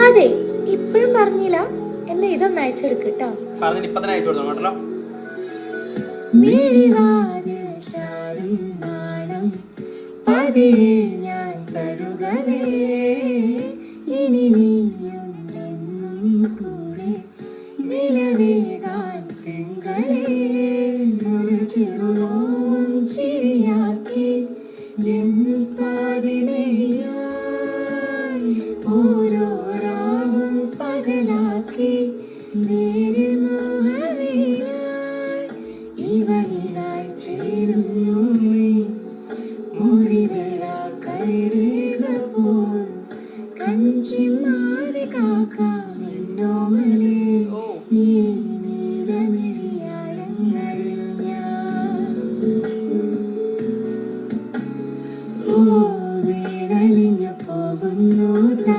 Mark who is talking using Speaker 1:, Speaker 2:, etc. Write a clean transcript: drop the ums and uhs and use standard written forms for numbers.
Speaker 1: അതെ, ഇപ്പഴും പറഞ്ഞില്ല. എന്നാ ഇതൊന്ന് അയച്ചെടുക്കട്ടോ.
Speaker 2: ഇപ്പൊ തന്നെ അയച്ചു കൊടുക്കണം കേട്ടല്ലോ.
Speaker 1: ഞാൻ തഴുകവേ ഇനി നീയും കൂടെ നിലവേകാൻ തിങ്കളേ ഒരു ചെറുനോം ചിരിയാക്കി പാതിനെയായി ഓരോ രാവും പകലാക്കി നേരിൽ മോഹവിലായി ഇവനിലായി ചേരുന്നു മുറിവേള കൈരേഖ പോൽ കഞ്ചി മാറി കാക്കാം എന്നോമലേ.